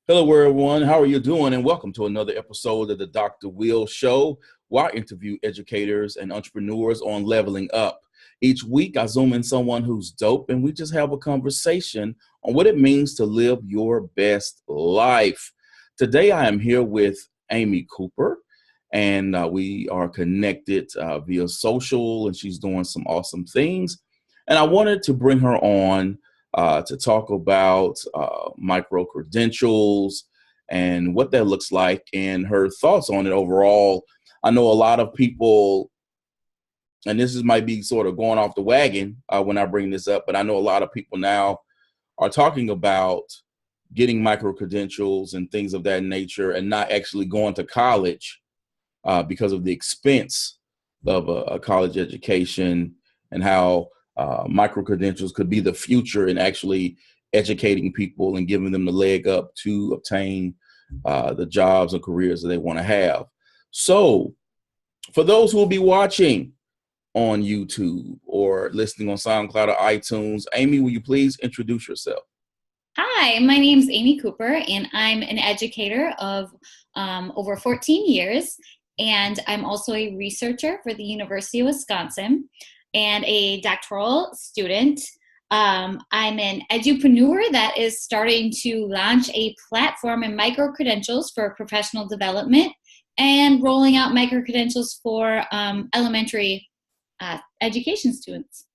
Hello, everyone. How are you doing? And welcome to another episode of the Dr. Will Show, where I interview educators and entrepreneurs on leveling up. Each week, I zoom in someone who's dope, and we just have a conversation on what it means to live your best life. Today, I am here with Amy Cooper, and we are connected via social, and she's doing some awesome things. And I wanted to bring her on to talk about micro-credentials and what that looks like and her thoughts on it overall. I know a lot of people, and might be sort of going off the wagon when I bring this up, but I know a lot of people now are talking about getting micro-credentials and things of that nature and not actually going to college because of the expense of a college education and how micro-credentials could be the future in actually educating people and giving them the leg up to obtain the jobs and careers that they want to have. So for those who will be watching on YouTube or listening on SoundCloud or iTunes, Amy, will you please introduce yourself? Hi, my name is Amy Cooper, and I'm an educator of over 14 years, and I'm also a researcher for the University of Wisconsin and a doctoral student. I'm an edupreneur that is starting to launch a platform in micro-credentials for professional development and rolling out micro-credentials for elementary education students.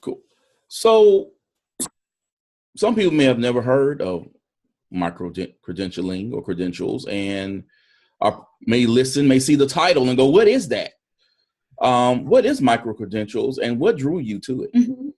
Cool. So some people may have never heard of micro-credentialing or credentials and may see the title and go, what is that? What is micro-credentials and what drew you to it? Mm-hmm.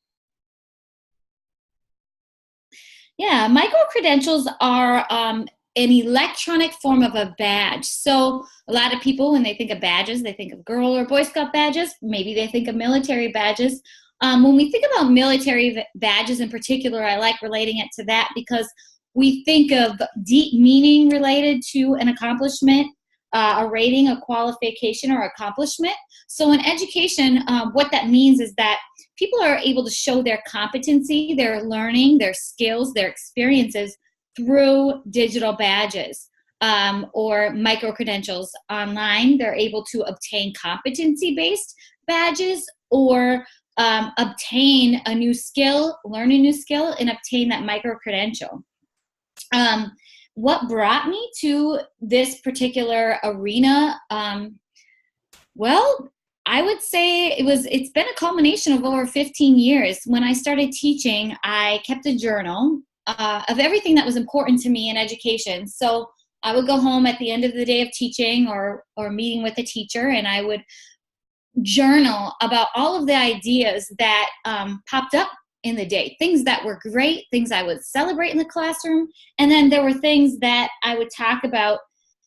Yeah, micro-credentials are an electronic form of a badge. So a lot of people, when they think of badges, they think of Girl or Boy Scout badges. Maybe they think of military badges. When we think about military badges in particular, I like relating it to that because we think of deep meaning related to an accomplishment, a rating, a qualification, or accomplishment. So in education, what that means is that people are able to show their competency, their learning, their skills, their experiences through digital badges or micro-credentials online. They're able to obtain competency-based badges or obtain a new skill, learn a new skill, and obtain that micro-credential. What brought me to this particular arena? Well, I would say it's been a culmination of over 15 years. When I started teaching, I kept a journal of everything that was important to me in education. So I would go home at the end of the day of teaching or meeting with a teacher, and I would journal about all of the ideas that popped up in the day, things that were great, things I would celebrate in the classroom, and then there were things that I would talk about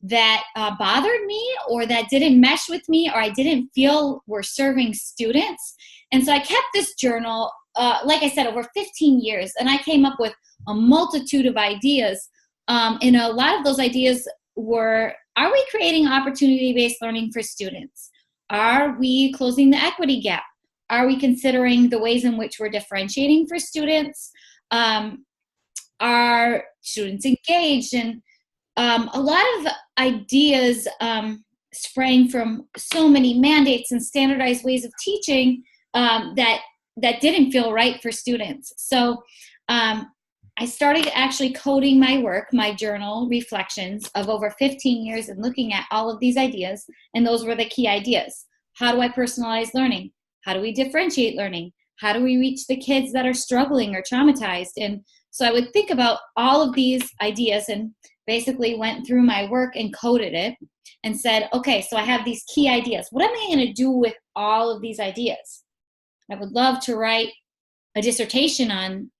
that bothered me or that didn't mesh with me or I didn't feel were serving students. And so I kept this journal, like I said, over 15 years, and I came up with a multitude of ideas. And a lot of those ideas were, are we creating opportunity-based learning for students? Are we closing the equity gap? Are we considering the ways in which we're differentiating for students? Are students engaged? And a lot of ideas sprang from so many mandates and standardized ways of teaching that didn't feel right for students. So I started actually coding my work, my journal reflections of over 15 years and looking at all of these ideas, and those were the key ideas. How do I personalize learning? How do we differentiate learning? How do we reach the kids that are struggling or traumatized? And so I would think about all of these ideas and basically went through my work and coded it and said, okay, so I have these key ideas. What am I going to do with all of these ideas? I would love to write a dissertation on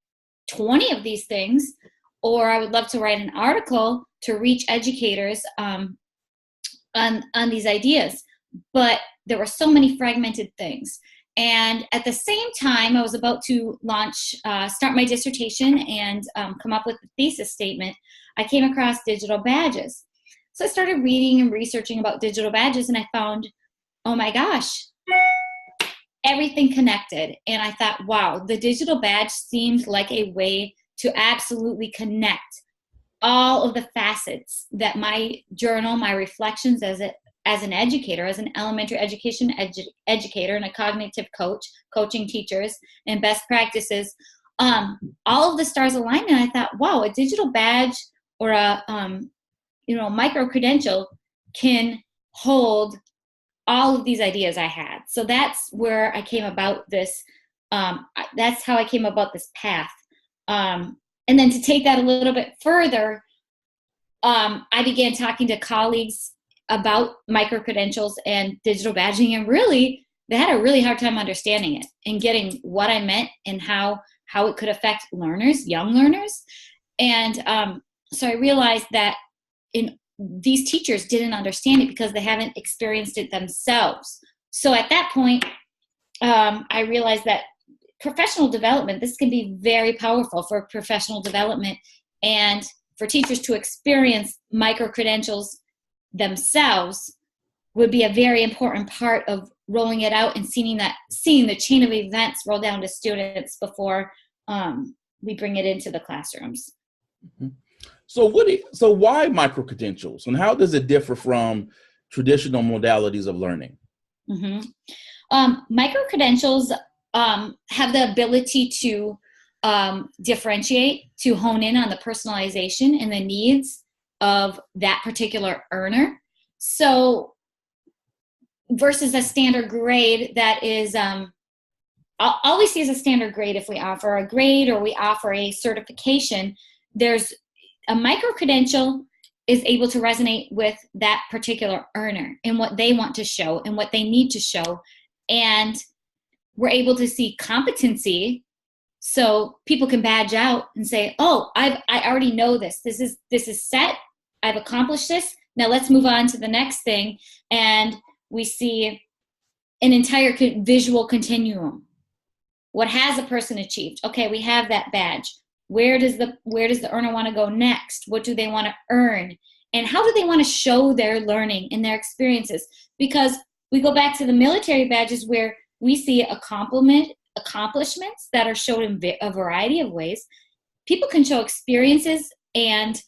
20 of these things, or I would love to write an article to reach educators on these ideas. But there were so many fragmented things. And at the same time, I was about to start my dissertation and come up with a thesis statement. I came across digital badges. So I started reading and researching about digital badges, and I found, oh my gosh, everything connected. And I thought, wow, the digital badge seemed like a way to absolutely connect all of the facets that my journal, my reflections as an educator, as an elementary education educator and a cognitive coach, coaching teachers and best practices, all of the stars aligned. And I thought, wow, a digital badge or a micro credential can hold all of these ideas I had. So that's where I came about this. That's how I came about this path. And then to take that a little bit further, I began talking to colleagues about micro-credentials and digital badging, and really, they had a really hard time understanding it and getting what I meant and how it could affect learners, young learners. And so I realized that these teachers didn't understand it because they haven't experienced it themselves. So at that point, I realized that professional development, this can be very powerful for professional development and for teachers to experience micro-credentials themselves would be a very important part of rolling it out and seeing the chain of events roll down to students before we bring it into the classrooms. Mm-hmm. So why micro-credentials, and how does it differ from traditional modalities of learning? Mm-hmm. Micro-credentials have the ability to differentiate, to hone in on the personalization and the needs of that particular earner. So versus a standard grade that is, all we see is a standard grade. If we offer a grade or we offer a certification, there's a micro-credential is able to resonate with that particular earner and what they want to show and what they need to show. And we're able to see competency, so people can badge out and say, oh, I already know this. This is set. I've accomplished this. Now let's move on to the next thing. And we see an entire visual continuum. What has a person achieved? Okay, we have that badge. Where does the earner want to go next? What do they want to earn? And how do they want to show their learning and their experiences? Because we go back to the military badges where we see accomplishments that are shown in a variety of ways. People can show experiences and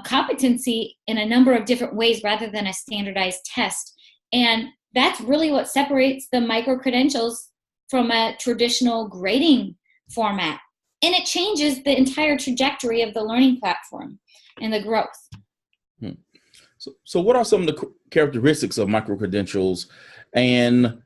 competency in a number of different ways rather than a standardized test. And that's really what separates the micro-credentials from a traditional grading format. And it changes the entire trajectory of the learning platform and the growth. So what are some of the characteristics of micro-credentials, and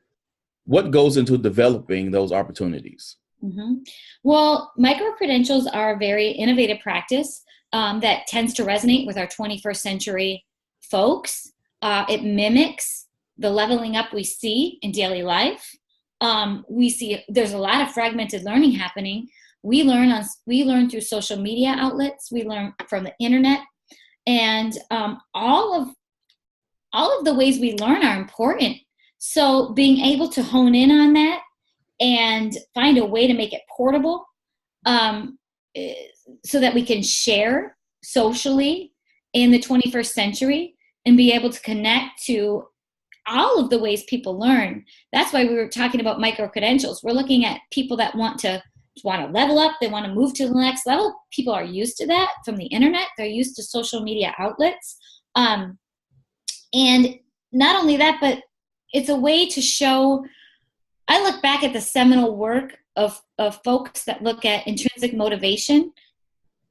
what goes into developing those opportunities? Mm-hmm. Well, micro-credentials are a very innovative practice that tends to resonate with our 21st century folks. It mimics the leveling up we see in daily life. We see there's a lot of fragmented learning happening. We learn through social media outlets. We learn from the internet, and all of the ways we learn are important. So being able to hone in on that and find a way to make it portable, so that we can share socially in the 21st century and be able to connect to all of the ways people learn. That's why we were talking about micro-credentials. We're looking at people that want to level up, they want to move to the next level. People are used to that from the internet. They're used to social media outlets. And not only that, but it's a way to show. I look back at the seminal work of folks that look at intrinsic motivation,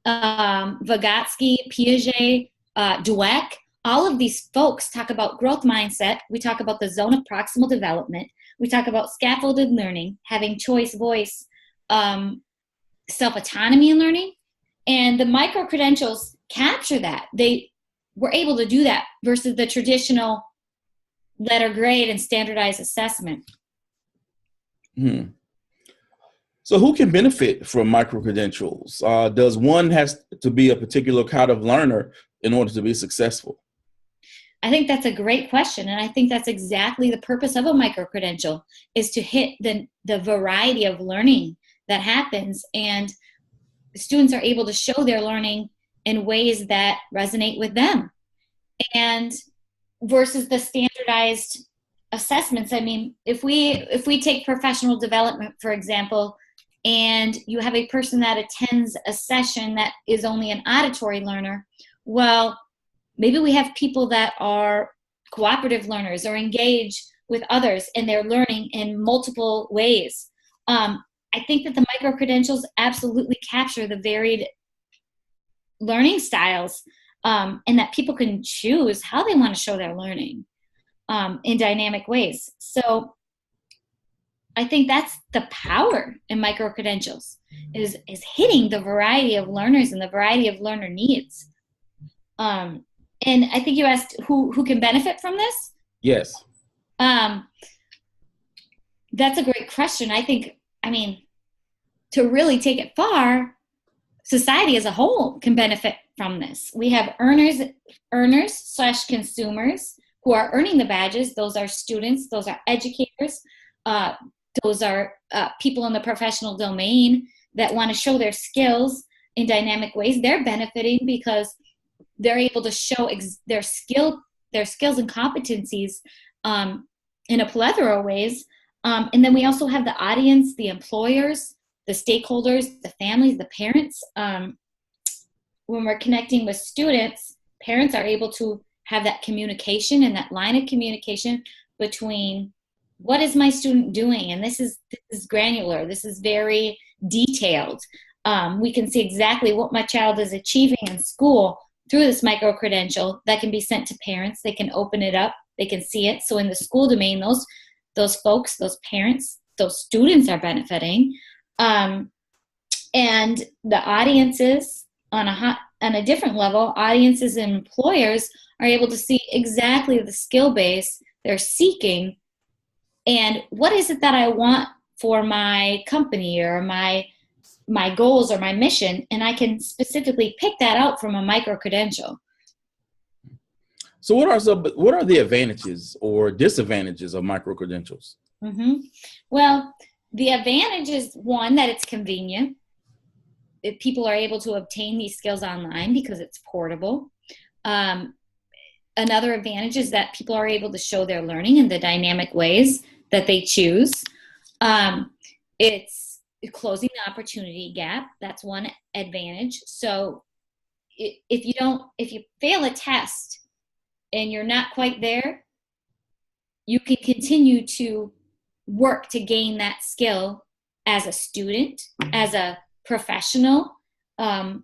Vygotsky, Piaget, Dweck. All of these folks talk about growth mindset. We talk about the zone of proximal development. We talk about scaffolded learning, having choice, voice, self-autonomy in learning. And the micro-credentials capture that. They were able to do that versus the traditional letter grade and standardized assessment. So who can benefit from micro-credentials? Does one has to be a particular kind of learner in order to be successful? I think that's a great question. And I think that's exactly the purpose of a micro-credential, is to hit the variety of learning that happens. And students are able to show their learning in ways that resonate with them. And versus the standardized assessments. I mean, if we take professional development, for example, and you have a person that attends a session that is only an auditory learner, well, maybe we have people that are cooperative learners or engage with others and they're learning in multiple ways. I think that the micro-credentials absolutely capture the varied learning styles, and that people can choose how they want to show their learning in dynamic ways. So I think that's the power in micro-credentials, is hitting the variety of learners and the variety of learner needs. And I think you asked who can benefit from this? Yes. That's a great question. I mean, to really take it far, society as a whole can benefit from this. We have earners/consumers who are earning the badges. Those are students, those are educators, those are people in the professional domain that want to show their skills in dynamic ways. They're benefiting because they're able to show their skills and competencies in a plethora of ways. And then we also have the audience, the employers, the stakeholders, the families, the parents. When we're connecting with students, parents are able to have that communication and that line of communication between what is my student doing? And this is granular. This is very detailed. We can see exactly what my child is achieving in school through this micro-credential that can be sent to parents. They can open it up. They can see it. So in the school domain, those folks, those parents, those students are benefiting. And the audiences on a different level, audiences and employers are able to see exactly the skill base they're seeking and what is it that I want for my company or my goals or my mission, and I can specifically pick that out from a micro-credential. So what are the advantages or disadvantages of micro-credentials? Mm-hmm. Well, the advantage is, one, that it's convenient. People are able to obtain these skills online because it's portable. Another advantage is that people are able to show their learning in the dynamic ways that they choose. It's closing the opportunity gap. That's one advantage. So if you fail a test and you're not quite there, you can continue to work to gain that skill as a student, as a professional. As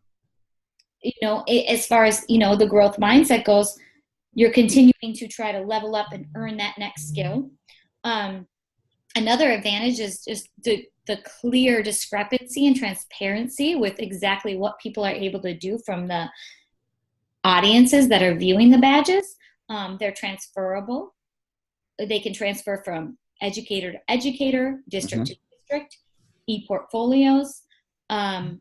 far as, the growth mindset goes, you're continuing to try to level up and earn that next skill. Another advantage is just the clear discrepancy and transparency with exactly what people are able to do from the audiences that are viewing the badges. They're transferable. They can transfer from educator to educator, district to district, e-portfolios, wide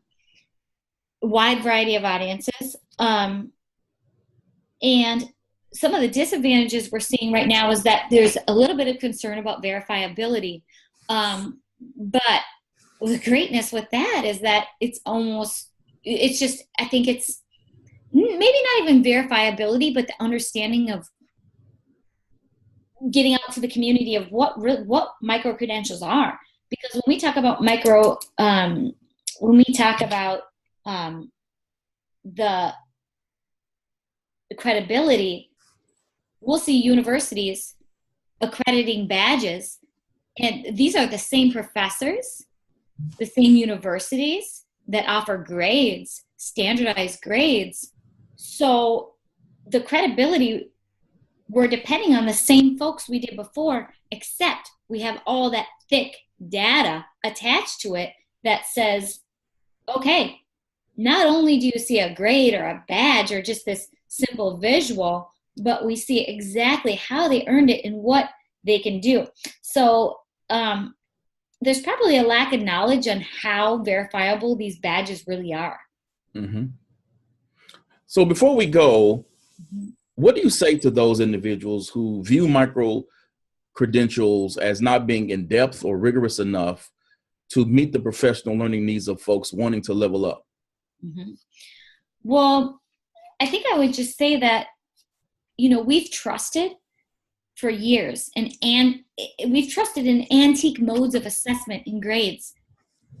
variety of audiences. And some of the disadvantages we're seeing right now is that there's a little bit of concern about verifiability. But the greatness with that is that I think it's maybe not even verifiability, but the understanding of getting out to the community of what micro-credentials are. Because when we talk about the credibility, we'll see universities accrediting badges, and these are the same professors, the same universities that offer grades, standardized grades. So the credibility, we're depending on the same folks we did before, except we have all that thick data attached to it that says, okay, not only do you see a grade or a badge or just this simple visual, but we see exactly how they earned it and what they can do. So there's probably a lack of knowledge on how verifiable these badges really are. Mm-hmm. So before we go, what do you say to those individuals who view micro-credentials as not being in depth or rigorous enough to meet the professional learning needs of folks wanting to level up? Mm-hmm. Well, I think I would just say that, we've trusted for years and we've trusted in antique modes of assessment and grades.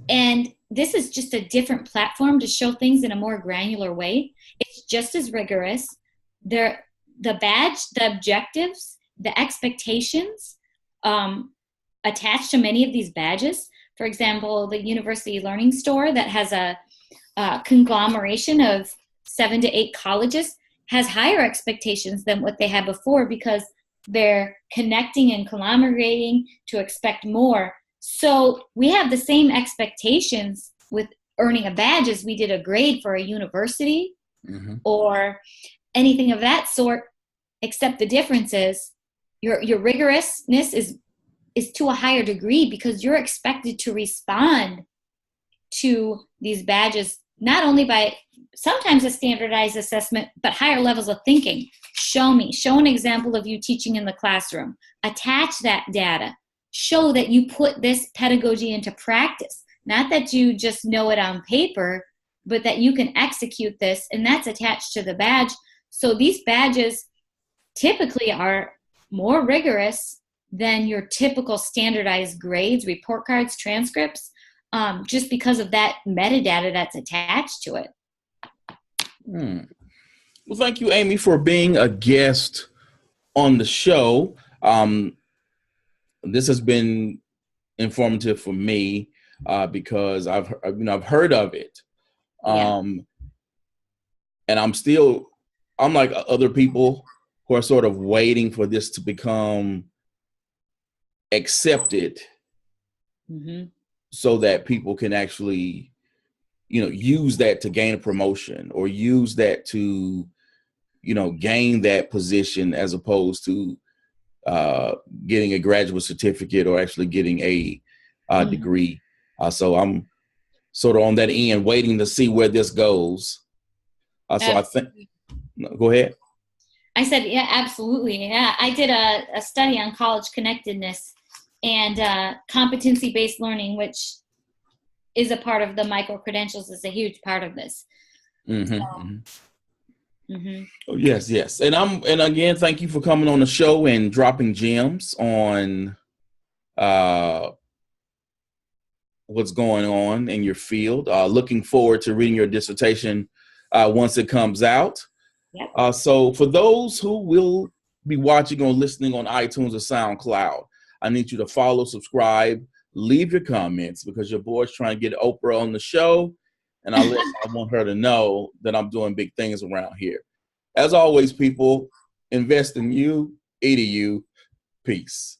And this is just a different platform to show things in a more granular way. It's just as rigorous. The badge, the objectives, the expectations attached to many of these badges. For example, the University Learning Store that has a conglomeration of 7 to 8 colleges has higher expectations than what they had before because they're connecting and collaborating to expect more. So we have the same expectations with earning a badge as we did a grade for a university or anything of that sort, except the difference is your rigorousness is to a higher degree because you're expected to respond to these badges, not only by sometimes a standardized assessment, but higher levels of thinking. Show an example of you teaching in the classroom, attach that data, show that you put this pedagogy into practice, not that you just know it on paper, but that you can execute this, and that's attached to the badge. So these badges typically are more rigorous than your typical standardized grades, report cards, transcripts, just because of that metadata that's attached to it. Well, thank you, Amy, for being a guest on the show. This has been informative for me because I've heard of it, and I'm like other people who are sort of waiting for this to become accepted, so that people can actually, use that to gain a promotion or use that to, gain that position as opposed to getting a graduate certificate or actually getting a degree. So I'm sort of on that end waiting to see where this goes. So I think, go ahead. I said, yeah, absolutely. Yeah, I did a study on college connectedness and competency-based learning, which is a part of the microcredentials, is a huge part of this. Oh, yes. And again, thank you for coming on the show and dropping gems on what's going on in your field. Looking forward to reading your dissertation once it comes out. Yep. So for those who will be watching or listening on iTunes or SoundCloud, I need you to follow, subscribe, leave your comments, because your boy's trying to get Oprah on the show, and I want her to know that I'm doing big things around here. As always, people, invest in you, EDU. Peace.